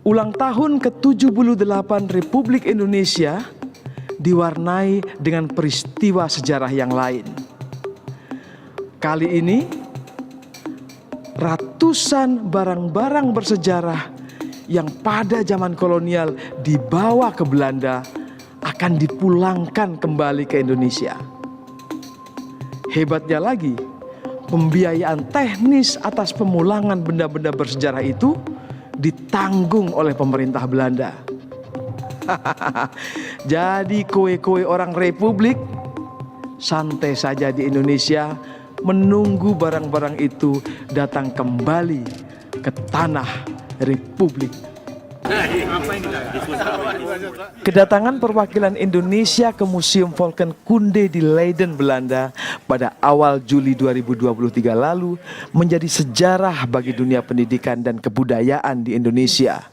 Ulang tahun ke-78 Republik Indonesia diwarnai dengan peristiwa sejarah yang lain. Kali ini, ratusan barang-barang bersejarah yang pada zaman kolonial dibawa ke Belanda akan dipulangkan kembali ke Indonesia. Hebatnya lagi, pembiayaan teknis atas pemulangan benda-benda bersejarah itu ditanggung oleh pemerintah Belanda. Jadi kowe-kowe orang Republik santai saja di Indonesia menunggu barang-barang itu datang kembali ke tanah Republik. Kedatangan perwakilan Indonesia ke Museum Volkenkunde di Leiden, Belanda pada awal Juli 2023 lalu menjadi sejarah bagi dunia pendidikan dan kebudayaan di Indonesia.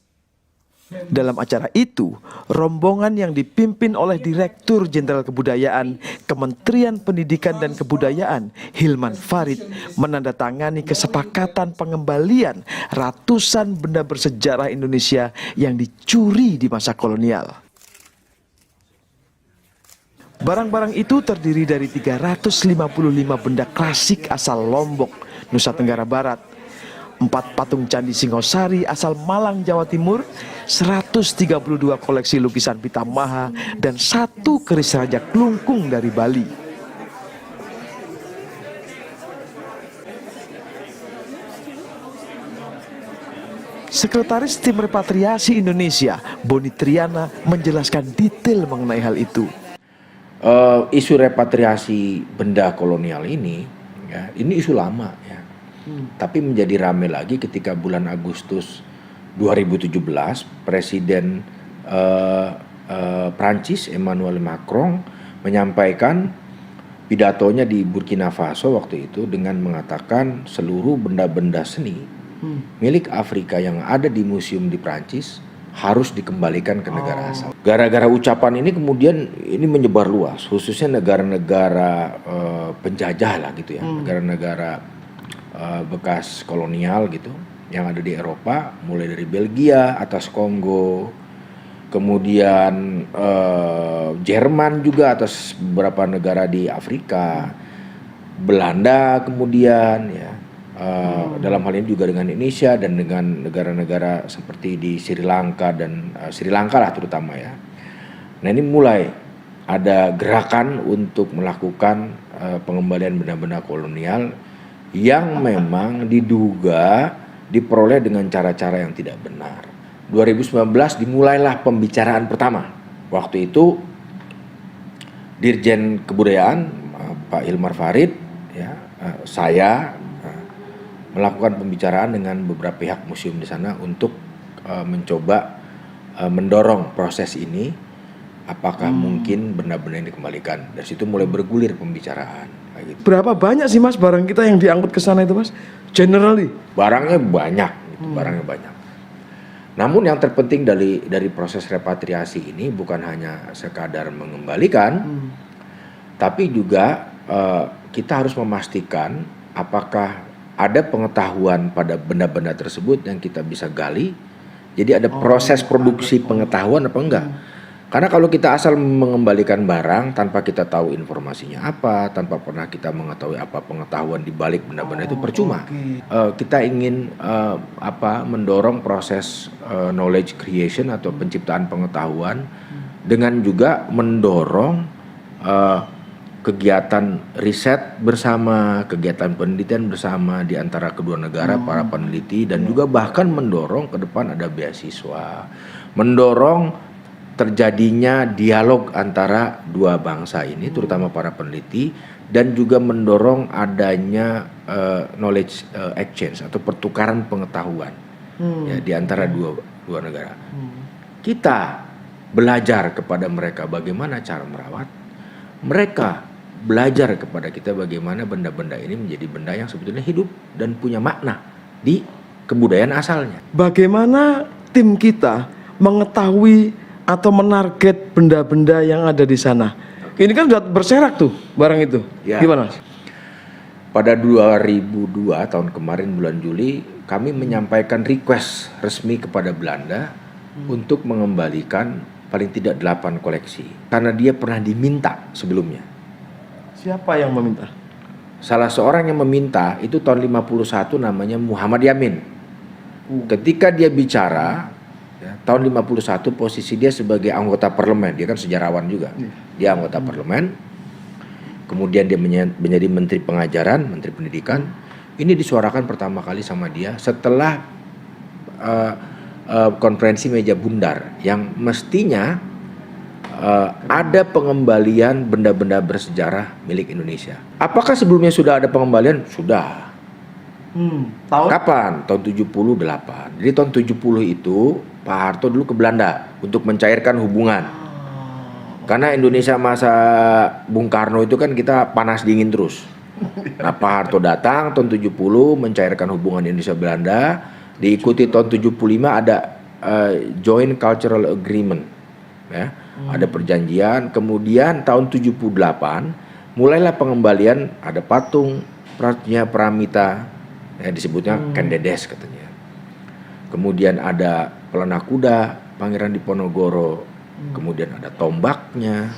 Dalam acara itu, rombongan yang dipimpin oleh Direktur Jenderal Kebudayaan Kementerian Pendidikan dan Kebudayaan Hilman Farid menandatangani kesepakatan pengembalian ratusan benda bersejarah Indonesia yang dicuri di masa kolonial. Barang-barang itu terdiri dari 355 benda klasik asal Lombok, Nusa Tenggara Barat, 4 patung candi Singosari asal Malang, Jawa Timur, 132 koleksi lukisan Pitamaha, dan 1 keris Raja Klungkung dari Bali. Sekretaris Tim Repatriasi Indonesia, Boni Triana, menjelaskan detail mengenai hal itu. Isu repatriasi benda kolonial ini, ya, ini isu lama, ya. Tapi menjadi ramai lagi ketika bulan Agustus 2017 Presiden Prancis Emmanuel Macron menyampaikan pidatonya di Burkina Faso waktu itu dengan mengatakan seluruh benda-benda seni milik Afrika yang ada di museum di Prancis harus dikembalikan ke negara asal. Gara-gara ucapan ini kemudian ini menyebar luas, khususnya negara-negara penjajah lah gitu ya, negara-negara bekas kolonial gitu yang ada di Eropa, mulai dari Belgia, atas Kongo, kemudian Jerman juga atas beberapa negara di Afrika, Belanda kemudian ya, dalam hal ini juga dengan Indonesia dan dengan negara-negara seperti di Sri Lanka dan Sri Lanka lah terutama ya. Nah ini mulai ada gerakan untuk melakukan pengembalian benda-benda kolonial yang memang diduga diperoleh dengan cara-cara yang tidak benar. 2019 dimulailah pembicaraan pertama. Waktu itu Dirjen Kebudayaan Pak Hilman Farid, ya, saya melakukan pembicaraan dengan beberapa pihak museum di sana untuk mencoba mendorong proses ini. Apakah mungkin benda-benda yang dikembalikan? Dari situ mulai bergulir pembicaraan. Gitu. Berapa banyak sih Mas barang kita yang diangkut ke sana itu Mas? Generally? Barangnya banyak, gitu, barangnya banyak. Namun yang terpenting dari proses repatriasi ini bukan hanya sekadar mengembalikan, tapi juga kita harus memastikan apakah ada pengetahuan pada benda-benda tersebut yang kita bisa gali. Jadi ada proses produksi pengetahuan apa enggak? Karena kalau kita asal mengembalikan barang tanpa kita tahu informasinya apa, tanpa pernah kita mengetahui apa pengetahuan di balik benda-benda itu percuma. Kita ingin mendorong proses knowledge creation atau penciptaan pengetahuan dengan juga mendorong kegiatan riset bersama, kegiatan penelitian bersama di antara kedua negara, para peneliti, dan juga bahkan mendorong ke depan ada beasiswa, mendorong terjadinya dialog antara dua bangsa ini, terutama para peneliti, dan juga mendorong adanya knowledge exchange atau pertukaran pengetahuan ya, di antara dua negara. Kita belajar kepada mereka bagaimana cara merawat, mereka belajar kepada kita bagaimana benda-benda ini menjadi benda yang sebetulnya hidup dan punya makna di kebudayaan asalnya. Bagaimana tim kita mengetahui atau menarget benda-benda yang ada di sana? Ini kan sudah berserak tuh barang itu. Ya. Gimana? Pada 2002 tahun kemarin bulan Juli kami menyampaikan request resmi kepada Belanda untuk mengembalikan paling tidak 8 koleksi. Karena dia pernah diminta sebelumnya. Siapa yang meminta? Salah seorang yang meminta itu tahun 51 namanya Muhammad Yamin. Ketika dia bicara, ya, tahun 51 posisi dia sebagai anggota parlemen, dia kan sejarawan juga. Dia anggota parlemen. Kemudian dia menjadi menteri pengajaran, menteri pendidikan. Ini disuarakan pertama kali sama dia setelah konferensi meja bundar yang mestinya ada pengembalian benda-benda bersejarah milik Indonesia. Apakah sebelumnya sudah ada pengembalian? Sudah. Tahun? Kapan? Tahun 78. Jadi tahun 70 itu Pak Harto dulu ke Belanda untuk mencairkan hubungan. Karena Indonesia masa Bung Karno itu kan kita panas dingin terus. Nah, Pak Harto datang tahun 70 mencairkan hubungan Indonesia-Belanda. Diikuti tahun 75 ada Joint Cultural Agreement. Ya, ada perjanjian. Kemudian tahun 78 mulailah pengembalian, ada patung Pratnya Pramita, ya, disebutnya Kendedes katanya. Kemudian ada pelana kuda Pangeran Diponegoro. Kemudian ada tombaknya,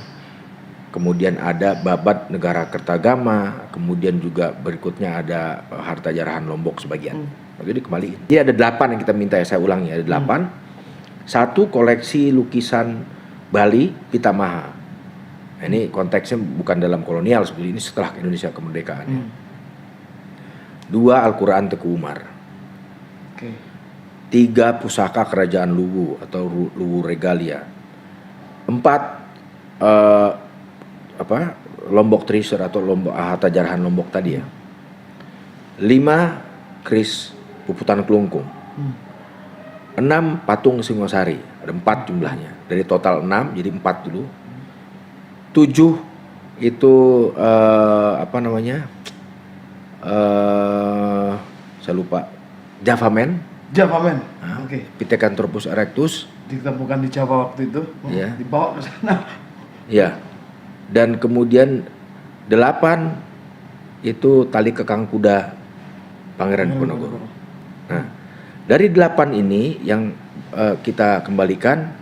kemudian ada babat negara Kertagama, kemudian juga berikutnya ada harta jarahan Lombok sebagian. Jadi dikembaliin. Jadi ada 8 yang kita minta, ya saya ulangi, ada 8. Satu, koleksi lukisan Bali Pitamaha. Nah, ini konteksnya bukan dalam kolonial, seperti ini setelah Indonesia kemerdekaan. 2, Al-Quran Teku Umar. 3, pusaka kerajaan Luwu atau Luwu Regalia. 4, Lombok Treasure atau harta jarahan Lombok tadi ya. 5, keris Puputan Kelungkung. 6, patung Singosari. Ada 4 jumlahnya. Dari total 6 jadi 4 dulu. 7 itu saya lupa. Javamen. Pithecanthropus erectus. Ditemukan di Jawa waktu itu, dibawa ke sana. Ya. Dan kemudian 8 itu tali kekang kuda Pangeran Diponegoro. Nah, dari 8 ini yang kita kembalikan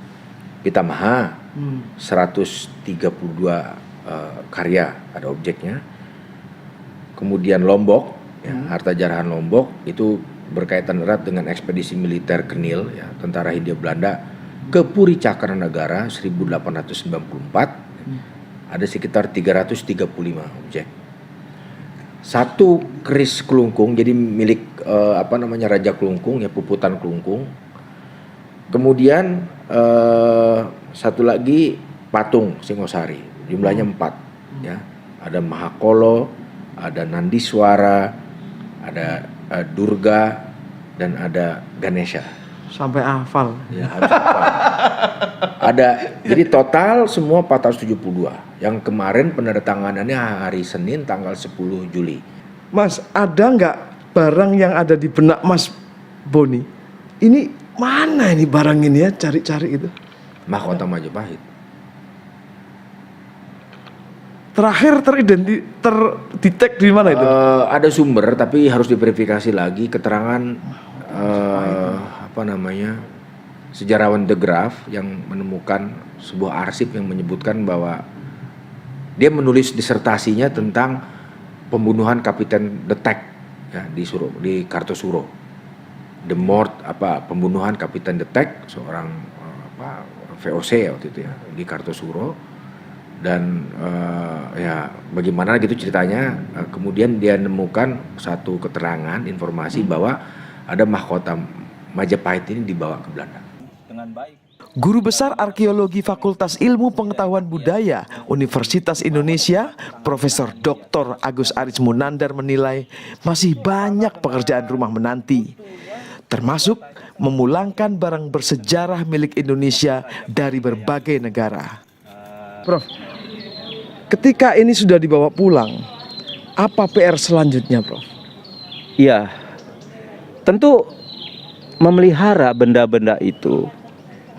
Pitamaha 132 karya, ada objeknya. Kemudian Lombok, ya, harta jarahan Lombok itu berkaitan erat dengan ekspedisi militer Kenil, ya, tentara Hindia Belanda ke Puri Cakranagara 1894. Ada sekitar 335 objek. 1 keris Kelungkung, jadi milik Raja Kelungkung, ya, Puputan Kelungkung. Kemudian 1 lagi patung Singosari, jumlahnya 4, ya. Ada Mahakolo, ada Nandiswara, ada Durga, dan ada Ganesha. Sampai hafal. Ya, harus hafal. Ada, jadi total semua 472. Yang kemarin penandatanganannya hari Senin tanggal 10 Juli. Mas, ada nggak barang yang ada di benak Mas Boni? Ini mana ini barang ini ya? Cari-cari itu. Mahkota Majapahit. Terakhir terdetek di mana itu? Ada sumber tapi harus diverifikasi lagi keterangan sejarawan De Graaf yang menemukan sebuah arsip yang menyebutkan bahwa dia menulis disertasinya tentang pembunuhan Kapiten De Tek, ya, di Kartosuro. Pembunuhan Kapiten De Tek, seorang VOC waktu itu, ya, di Kartosuro. Dan ya bagaimana gitu ceritanya, kemudian dia menemukan satu keterangan informasi bahwa ada mahkota Majapahit ini dibawa ke Belanda. Guru Besar Arkeologi Fakultas Ilmu Pengetahuan Budaya Universitas Indonesia, Profesor Dr. Agus Aris Munandar menilai masih banyak pekerjaan rumah menanti, termasuk memulangkan barang bersejarah milik Indonesia dari berbagai negara. Prof, ketika ini sudah dibawa pulang, apa PR selanjutnya, Prof? Iya, tentu memelihara benda-benda itu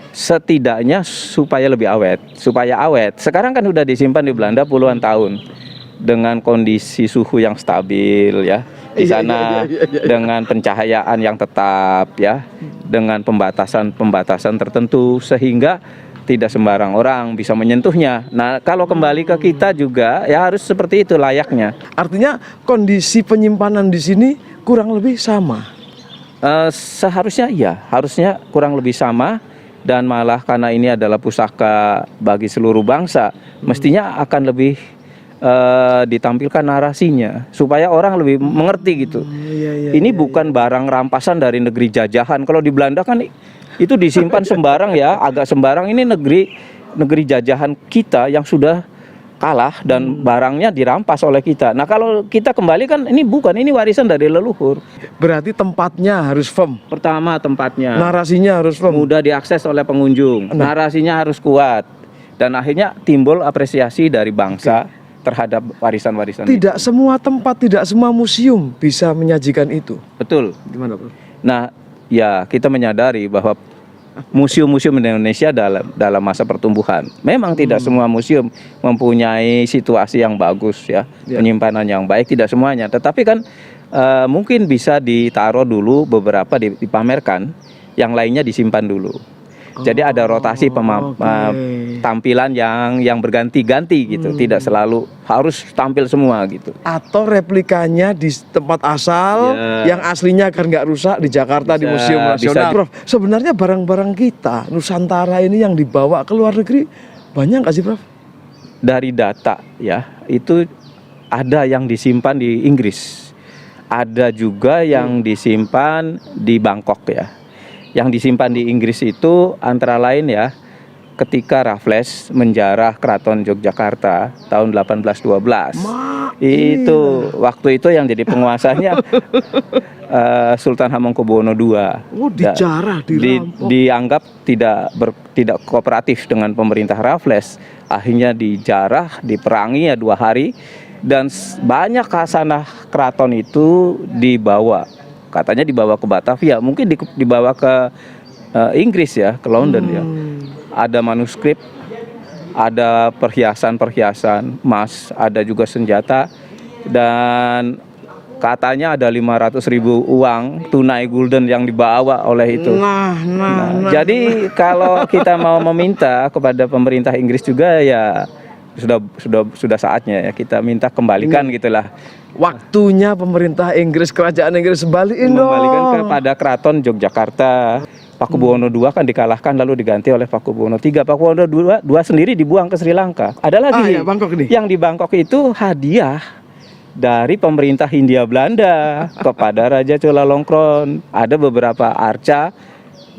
setidaknya supaya lebih awet, Sekarang kan sudah disimpan di Belanda puluhan tahun dengan kondisi suhu yang stabil, ya. di sana dengan pencahayaan yang tetap ya, dengan pembatasan tertentu sehingga tidak sembarang orang bisa menyentuhnya. Nah, kalau kembali ke kita juga ya harus seperti itu layaknya. Artinya kondisi penyimpanan di sini kurang lebih sama. Seharusnya iya, harusnya kurang lebih sama, dan malah karena ini adalah pusaka bagi seluruh bangsa, mestinya akan lebih ditampilkan narasinya supaya orang lebih mengerti gitu. Ini bukan barang rampasan dari negeri jajahan. Kalau di Belanda kan itu disimpan sembarang ya, agak sembarang. Ini negeri jajahan kita yang sudah kalah dan barangnya dirampas oleh kita. Nah, kalau kita kembali kan ini warisan dari leluhur. Berarti tempatnya harus firm. Pertama tempatnya, Narasinya harus firm. mudah diakses oleh pengunjung, narasinya harus kuat, dan akhirnya timbul apresiasi dari bangsa terhadap warisan-warisan itu. Tidak semua tempat, tidak semua museum bisa menyajikan itu. Betul. Gimana, Prof? Nah, ya kita menyadari bahwa museum-museum di Indonesia dalam masa pertumbuhan. Memang tidak semua museum mempunyai situasi yang bagus ya, penyimpanan yang baik, tidak semuanya. Tetapi kan mungkin bisa ditaruh dulu beberapa dipamerkan, yang lainnya disimpan dulu. Jadi ada rotasi tampilan yang berganti-ganti gitu, tidak selalu harus tampil semua gitu. Atau replikanya di tempat asal, yang aslinya kan nggak rusak di Jakarta, di Museum Nasional. Prof, sebenarnya barang-barang kita Nusantara ini yang dibawa ke luar negeri banyak nggak sih, Prof? Dari data ya, itu ada yang disimpan di Inggris, ada juga yang disimpan di Bangkok ya. Yang disimpan di Inggris itu antara lain ya, ketika Raffles menjarah Keraton Yogyakarta tahun 1812. Itu waktu itu yang jadi penguasanya Sultan Hamengkubuwono II. Oh, dijarah, dirampok. Dianggap tidak kooperatif dengan pemerintah Raffles. Akhirnya dijarah, diperangi ya 2 hari, dan banyak khasanah keraton itu dibawa. Katanya dibawa ke Batavia, mungkin dibawa ke Inggris ya, ke London ya. Ada manuskrip, ada perhiasan-perhiasan emas, ada juga senjata, dan katanya ada 500.000 uang tunai gulden yang dibawa oleh itu. Jadi kalau kita mau meminta kepada pemerintah Inggris juga ya sudah saatnya ya kita minta kembalikan gitulah. Waktunya pemerintah Inggris, kerajaan Inggris kembalikan kepada Keraton Yogyakarta. Pakubuwono II kan dikalahkan lalu diganti oleh Pakubuwono III. Pakubuwono II sendiri dibuang ke Sri Lanka. Ada lagi Bangkok ini. Yang di Bangkok itu hadiah dari pemerintah Hindia Belanda kepada Raja Chulalongkorn. Ada beberapa arca,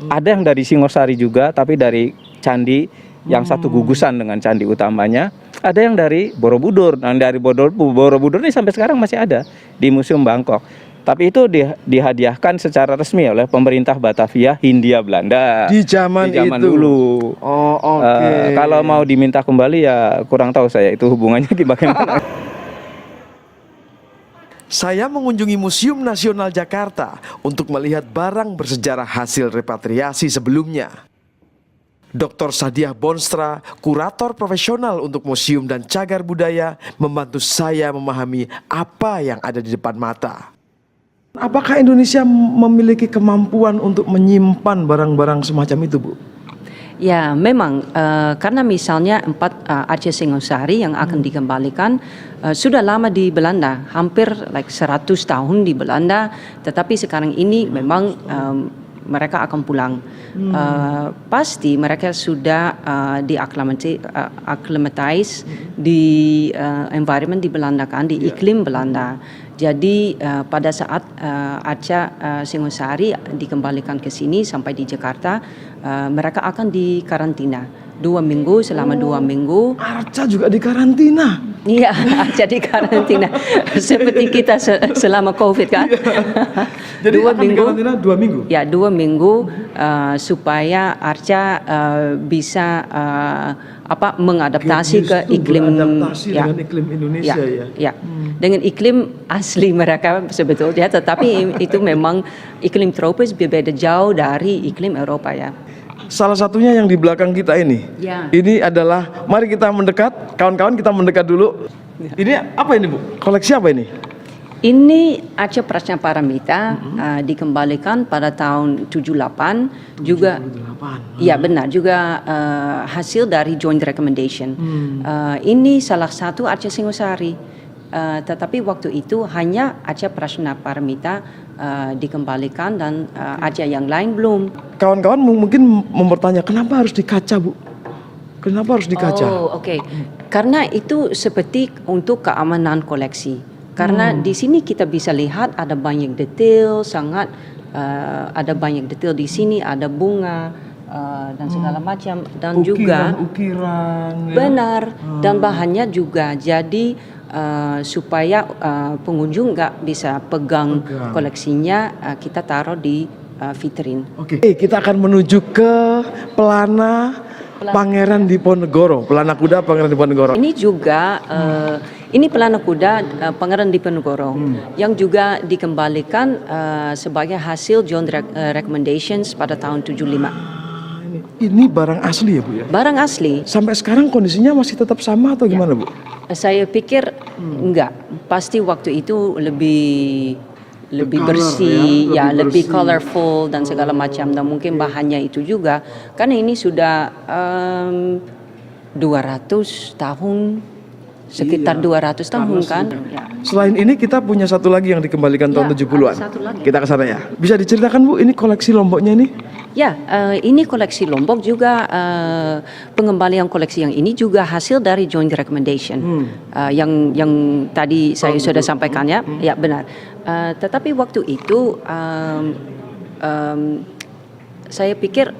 ada yang dari Singosari juga, tapi dari candi yang satu gugusan dengan candi utamanya. Ada yang dari Borobudur. Nah, dari Borobudur ini sampai sekarang masih ada di Museum Bangkok. Tapi itu dihadiahkan secara resmi oleh pemerintah Batavia Hindia Belanda di zaman itu dulu. Kalau mau diminta kembali ya kurang tahu saya itu hubungannya bagaimana. Saya mengunjungi Museum Nasional Jakarta untuk melihat barang bersejarah hasil repatriasi sebelumnya. Dr. Sadiah Bonstra, kurator profesional untuk museum dan cagar budaya, membantu saya memahami apa yang ada di depan mata. Apakah Indonesia memiliki kemampuan untuk menyimpan barang-barang semacam itu, Bu? Ya, memang karena misalnya 4 arca Singosari yang akan dikembalikan sudah lama di Belanda, hampir 100 tahun di Belanda, tetapi sekarang ini memang mereka akan pulang. Pasti mereka sudah diaklimatize di environment di Belanda kan, di iklim Belanda. Jadi pada saat arca Singosari dikembalikan ke sini sampai di Jakarta, mereka akan dikarantina 2 minggu, selama 2 minggu. Arca juga dikarantina? Iya, arca dikarantina. Seperti kita selama COVID kan. Jadi 2 minggu, dikarantina 2 minggu? Ya, 2 minggu supaya arca bisa mengadaptasi ke iklim, dengan iklim Indonesia ya. Dengan iklim asli mereka sebetulnya, tetapi itu memang iklim tropis berbeda jauh dari iklim Eropa ya. Salah satunya yang di belakang kita ini. Ya. Ini adalah, mari kita mendekat, kawan-kawan kita mendekat dulu. Ini apa ini, Bu? Koleksi apa ini? Ini Aceh Prasna Paramita dikembalikan pada tahun 78 juga. 78. Ya benar juga hasil dari joint recommendation. Ini salah satu Aceh Singosari. Tetapi waktu itu hanya Aceh Prasna Paramita dikembalikan dan Aceh yang lain belum. Kawan-kawan mungkin mempertanya kenapa harus dikaca, Bu? Kenapa harus dikaca? Oh, oke. Karena itu seperti untuk keamanan koleksi. Karena di sini kita bisa lihat ada banyak detail, sangat ada banyak detail di sini, ada bunga dan segala macam dan juga ukiran. benar dan bahannya juga jadi supaya pengunjung nggak bisa pegang koleksinya, kita taruh di vitrin. Oke, kita akan menuju ke pelana Pangeran Diponegoro, pelana kuda Pangeran Diponegoro. Ini juga ini pelana kuda Pangeran Diponegoro yang juga dikembalikan sebagai hasil joint recommendations pada tahun 75. Ini barang asli ya, Bu ya? Barang asli. Sampai sekarang kondisinya masih tetap sama atau gimana, Bu? Saya pikir enggak. Pasti waktu itu lebih Color, bersih, ya, lebih bersih. colorful dan segala macam. Dan mungkin bahannya itu juga, karena ini sudah 200 tahun, sekitar 200 tahun kan. Ya. Selain ini kita punya satu lagi yang dikembalikan tahun Ya, 70-an. ada satu lagi. Kita ke sana ya. Bisa diceritakan, Bu, ini koleksi Lomboknya nih? Ya, ini koleksi Lombok juga, pengembalian koleksi yang ini juga hasil dari joint recommendation yang tadi saya sudah sampaikan ya, ya benar. Tetapi waktu itu saya pikir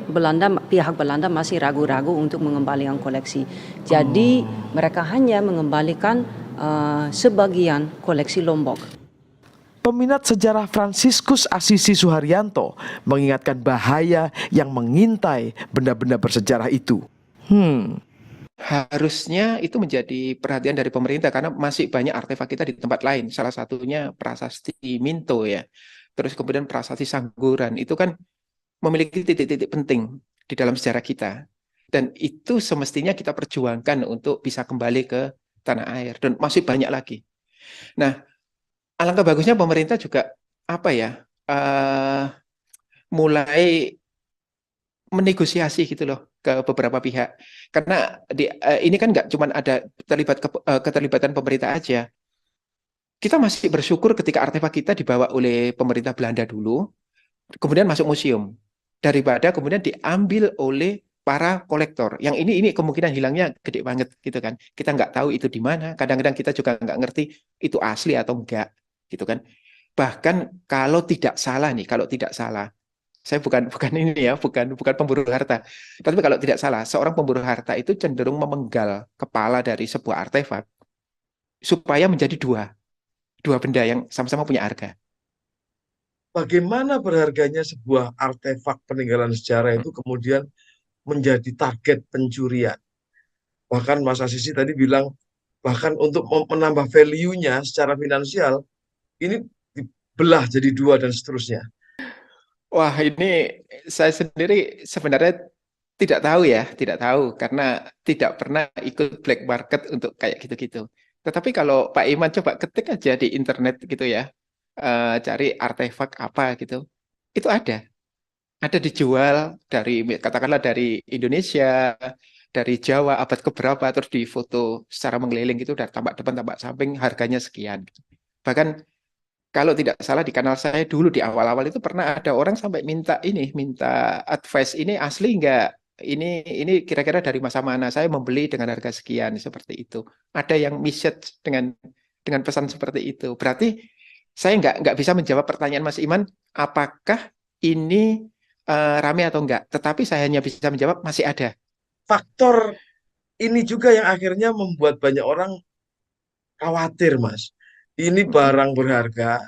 pihak Belanda masih ragu-ragu untuk mengembalikan koleksi. Jadi mereka hanya mengembalikan sebagian koleksi Lombok. Peminat sejarah Fransiskus Assisi Suharyanto mengingatkan bahaya yang mengintai benda-benda bersejarah itu. Harusnya itu menjadi perhatian dari pemerintah karena masih banyak artefak kita di tempat lain. Salah satunya prasasti Minto ya. Terus kemudian prasasti Sangguran itu kan memiliki titik-titik penting di dalam sejarah kita. Dan itu semestinya kita perjuangkan untuk bisa kembali ke tanah air dan masih banyak lagi. Nah, alangkah bagusnya pemerintah juga mulai menegosiasi gitu loh ke beberapa pihak. Karena ini kan nggak cuma ada keterlibatan pemerintah aja. Kita masih bersyukur ketika artefak kita dibawa oleh pemerintah Belanda dulu, kemudian masuk museum, daripada kemudian diambil oleh para kolektor. Yang ini kemungkinan hilangnya gede banget gitu kan. Kita nggak tahu itu di mana. Kadang-kadang kita juga nggak ngerti itu asli atau enggak gitu kan. Bahkan kalau tidak salah, saya bukan pemburu harta. Tapi kalau tidak salah, seorang pemburu harta itu cenderung memenggal kepala dari sebuah artefak supaya menjadi dua benda yang sama-sama punya harga. Bagaimana berharganya sebuah artefak peninggalan sejarah itu kemudian menjadi target pencurian? Bahkan Mas Assisi tadi bilang, bahkan untuk menambah value-nya secara finansial, ini dibelah jadi dua dan seterusnya. Wah, ini saya sendiri sebenarnya tidak tahu karena tidak pernah ikut black market untuk kayak gitu-gitu. Tetapi kalau Pak Iman coba ketik aja di internet gitu ya, cari artefak apa gitu, itu ada dijual dari katakanlah dari Indonesia, dari Jawa abad keberapa, terus difoto secara mengeliling gitu, dari tampak depan tampak samping harganya sekian. Bahkan kalau tidak salah di kanal saya dulu di awal-awal itu pernah ada orang sampai minta advice, ini asli enggak? Ini kira-kira dari masa mana saya membeli dengan harga sekian, seperti itu. Ada yang message dengan pesan seperti itu. Berarti saya nggak bisa menjawab pertanyaan Mas Iman, apakah ini rame atau enggak. Tetapi saya hanya bisa menjawab masih ada. Faktor ini juga yang akhirnya membuat banyak orang khawatir, Mas. Ini barang berharga,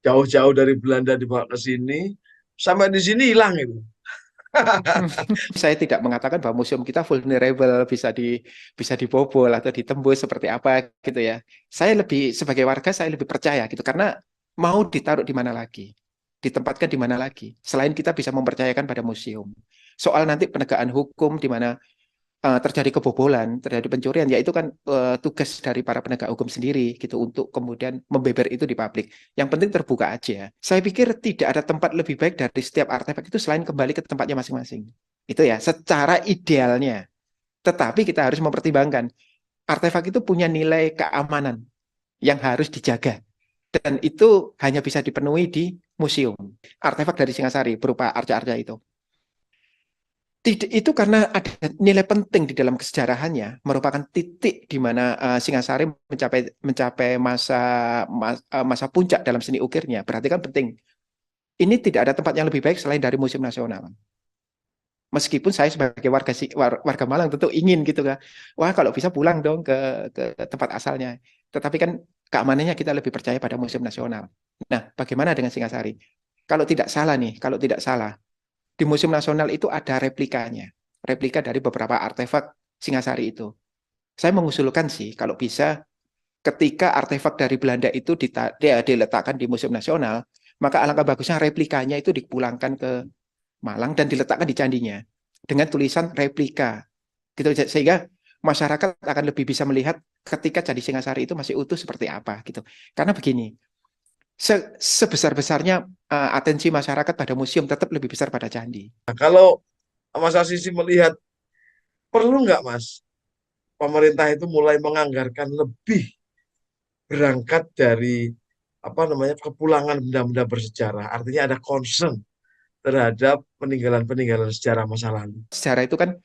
jauh-jauh dari Belanda dibawa ke sini, sampai di sini hilang itu. Saya tidak mengatakan bahwa museum kita vulnerable, bisa dibobol atau ditembus seperti apa gitu ya. Sebagai warga saya lebih percaya gitu karena mau ditaruh di mana lagi, ditempatkan di mana lagi. Selain kita bisa mempercayakan pada museum. Soal nanti penegakan hukum di mana terjadi kebobolan, terjadi pencurian, ya itu kan tugas dari para penegak hukum sendiri gitu untuk kemudian membeber itu di publik. Yang penting terbuka aja. Saya pikir tidak ada tempat lebih baik dari setiap artefak itu selain kembali ke tempatnya masing-masing. Itu ya, secara idealnya. Tetapi kita harus mempertimbangkan artefak itu punya nilai keamanan yang harus dijaga. Dan itu hanya bisa dipenuhi di museum. Artefak dari Singasari berupa arca-arca itu. Itu karena ada nilai penting di dalam kesejarahannya, merupakan titik di mana Singasari mencapai masa puncak dalam seni ukirnya. Berarti kan penting. Ini tidak ada tempat yang lebih baik selain dari Museum Nasional. Meskipun saya sebagai warga Malang tentu ingin gitu kan. Wah, kalau bisa pulang dong ke tempat asalnya. Tetapi kan keamanannya kita lebih percaya pada Museum Nasional. Nah, bagaimana dengan Singasari? Kalau tidak salah, di Museum Nasional itu ada replikanya. Replika dari beberapa artefak Singasari itu. Saya mengusulkan sih, kalau bisa, ketika artefak dari Belanda itu diletakkan di Museum Nasional, maka alangkah bagusnya replikanya itu dipulangkan ke Malang dan diletakkan di candinya dengan tulisan replika. Gitu, sehingga masyarakat akan lebih bisa melihat ketika Candi Singasari itu masih utuh seperti apa gitu. Karena begini, sebesar-besarnya atensi masyarakat pada museum tetap lebih besar pada candi. Nah, kalau Mas Asisi melihat perlu nggak Mas pemerintah itu mulai menganggarkan lebih berangkat dari apa namanya kepulangan benda-benda bersejarah, artinya ada concern terhadap peninggalan-peninggalan sejarah masa lalu. Sejarah itu kan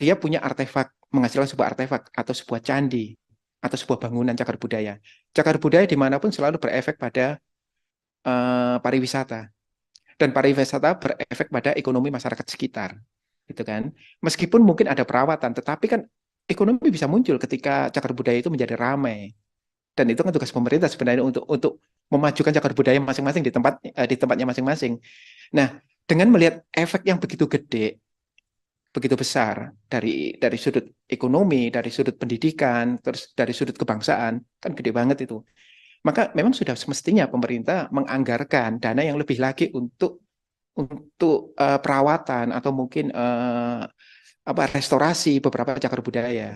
dia punya artefak, menghasilkan sebuah artefak atau sebuah candi atau sebuah bangunan cagar budaya. Cagar budaya dimanapun selalu berefek pada pariwisata, dan pariwisata berefek pada ekonomi masyarakat sekitar, gitu kan. Meskipun mungkin ada perawatan, tetapi kan ekonomi bisa muncul ketika cagar budaya itu menjadi ramai. Dan itu kan tugas pemerintah sebenarnya untuk memajukan cagar budaya masing-masing di tempatnya masing-masing. Nah, dengan melihat efek yang begitu gede, begitu besar dari sudut ekonomi, dari sudut pendidikan, terus dari sudut kebangsaan, kan gede banget itu. Maka memang sudah semestinya pemerintah menganggarkan dana yang lebih lagi untuk perawatan atau mungkin restorasi beberapa cagar budaya.